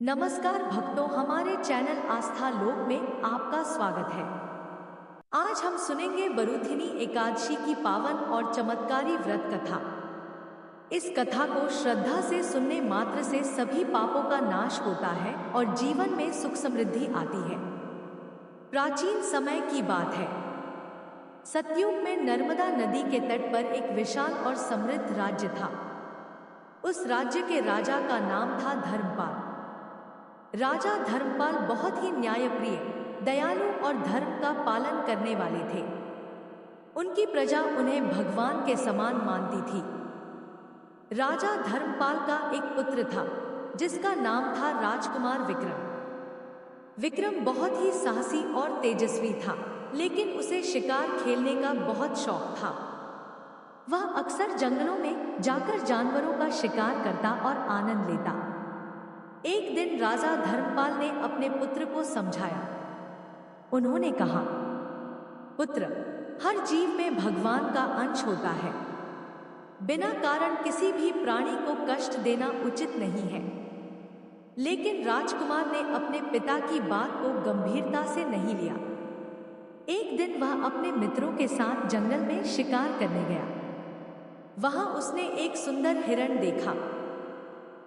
नमस्कार भक्तों, हमारे चैनल आस्था लोक में आपका स्वागत है। आज हम सुनेंगे बरूथिनी एकादशी की पावन और चमत्कारी व्रत कथा। इस कथा को श्रद्धा से सुनने मात्र से सभी पापों का नाश होता है और जीवन में सुख समृद्धि आती है। प्राचीन समय की बात है। सतयुग में नर्मदा नदी के तट पर एक विशाल और समृद्ध राज्य था। उस राज्य के राजा का नाम था धर्मपाल। राजा धर्मपाल बहुत ही न्यायप्रिय, दयालु और धर्म का पालन करने वाले थे। उनकी प्रजा उन्हें भगवान के समान मानती थी। राजा धर्मपाल का एक पुत्र था जिसका नाम था राजकुमार विक्रम। विक्रम बहुत ही साहसी और तेजस्वी था, लेकिन उसे शिकार खेलने का बहुत शौक था। वह अक्सर जंगलों में जाकर जानवरों का शिकार करता और आनंद लेता। एक दिन राजा धर्मपाल ने अपने पुत्र को समझाया। उन्होंने कहा, पुत्र, हर जीव में भगवान का अंश होता है। बिना कारण किसी भी प्राणी को कष्ट देना उचित नहीं है। लेकिन राजकुमार ने अपने पिता की बात को गंभीरता से नहीं लिया। एक दिन वह अपने मित्रों के साथ जंगल में शिकार करने गया। वहां उसने एक सुंदर हिरण देखा।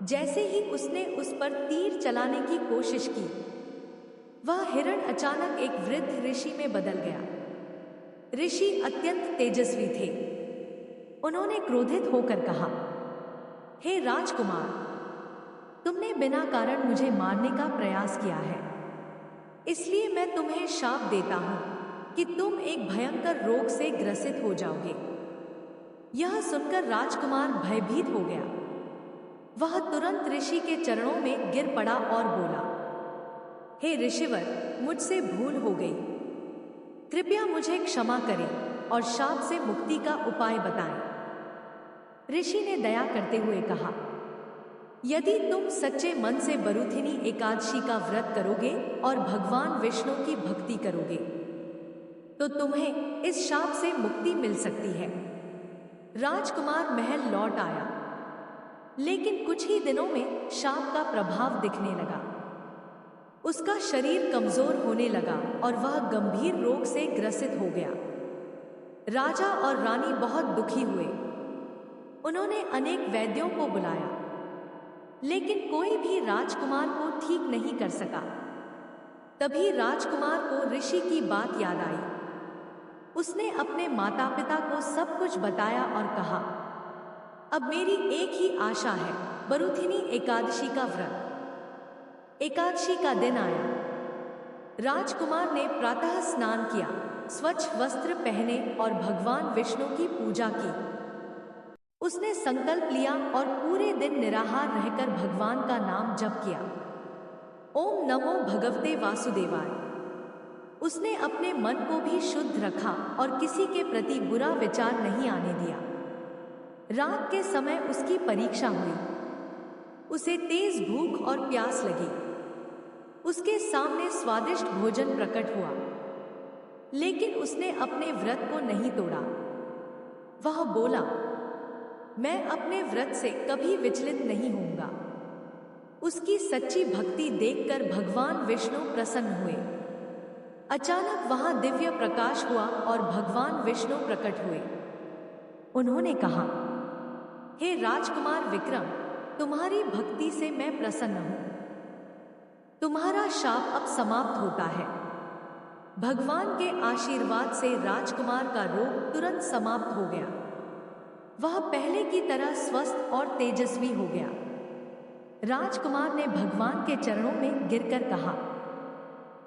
जैसे ही उसने उस पर तीर चलाने की कोशिश की, वह हिरण अचानक एक वृद्ध ऋषि में बदल गया। ऋषि अत्यंत तेजस्वी थे। उन्होंने क्रोधित होकर कहा, हे राजकुमार, तुमने बिना कारण मुझे मारने का प्रयास किया है। इसलिए मैं तुम्हें शाप देता हूं कि तुम एक भयंकर रोग से ग्रसित हो जाओगे। यह सुनकर राजकुमार भयभीत हो गया। वह तुरंत ऋषि के चरणों में गिर पड़ा और बोला, हे ऋषिवर, मुझसे भूल हो गई। कृपया मुझे क्षमा करें और शाप से मुक्ति का उपाय बताएं। ऋषि ने दया करते हुए कहा, यदि तुम सच्चे मन से बरूथिनी एकादशी का व्रत करोगे और भगवान विष्णु की भक्ति करोगे तो तुम्हें इस शाप से मुक्ति मिल सकती है। राजकुमार महल लौट आया, लेकिन कुछ ही दिनों में शाप का प्रभाव दिखने लगा। उसका शरीर कमजोर होने लगा और वह गंभीर रोग से ग्रसित हो गया। राजा और रानी बहुत दुखी हुए। उन्होंने अनेक वैद्यों को बुलाया, लेकिन कोई भी राजकुमार को ठीक नहीं कर सका। तभी राजकुमार को ऋषि की बात याद आई। उसने अपने माता पिता को सब कुछ बताया और कहा, अब मेरी एक ही आशा है, बरूथिनी एकादशी का व्रत। एकादशी का दिन आया। राजकुमार ने प्रातः स्नान किया, स्वच्छ वस्त्र पहने और भगवान विष्णु की पूजा की। उसने संकल्प लिया और पूरे दिन निराहार रहकर भगवान का नाम जप किया। ओम नमो भगवते वासुदेवाय। उसने अपने मन को भी शुद्ध रखा और किसी के प्रति बुरा विचार नहीं आने दिया। रात के समय उसकी परीक्षा हुई। उसे तेज भूख और प्यास लगी। उसके सामने स्वादिष्ट भोजन प्रकट हुआ, लेकिन उसने अपने व्रत को नहीं तोड़ा। वह बोला, मैं अपने व्रत से कभी विचलित नहीं होऊंगा। उसकी सच्ची भक्ति देखकर भगवान विष्णु प्रसन्न हुए। अचानक वहां दिव्य प्रकाश हुआ और भगवान विष्णु प्रकट हुए। उन्होंने कहा, हे राजकुमार विक्रम, तुम्हारी भक्ति से मैं प्रसन्न हूं। तुम्हारा शाप अब समाप्त होता है। भगवान के आशीर्वाद से राजकुमार का रोग तुरंत समाप्त हो गया। वह पहले की तरह स्वस्थ और तेजस्वी हो गया। राजकुमार ने भगवान के चरणों में गिरकर कहा,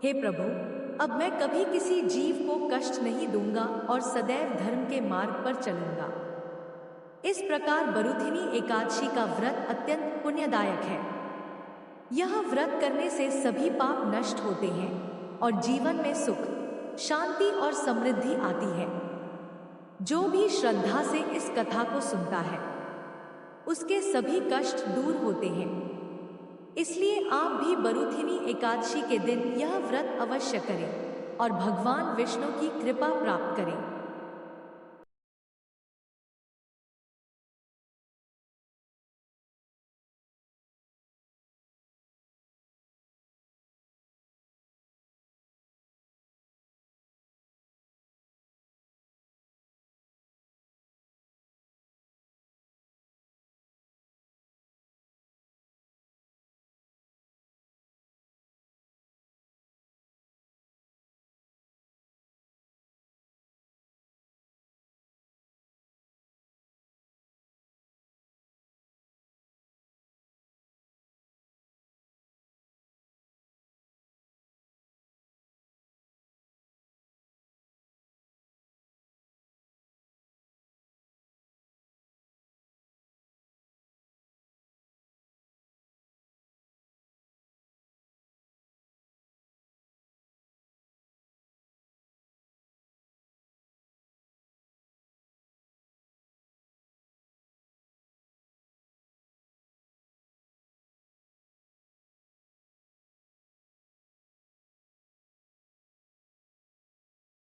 हे प्रभु, अब मैं कभी किसी जीव को कष्ट नहीं दूंगा और सदैव धर्म के मार्ग पर चलूंगा। इस प्रकार बरूथिनी एकादशी का व्रत अत्यंत पुण्यदायक है। यह व्रत करने से सभी पाप नष्ट होते हैं और जीवन में सुख, शांति और समृद्धि आती है। जो भी श्रद्धा से इस कथा को सुनता है, उसके सभी कष्ट दूर होते हैं। इसलिए आप भी बरूथिनी एकादशी के दिन यह व्रत अवश्य करें और भगवान विष्णु की कृपा प्राप्त करें।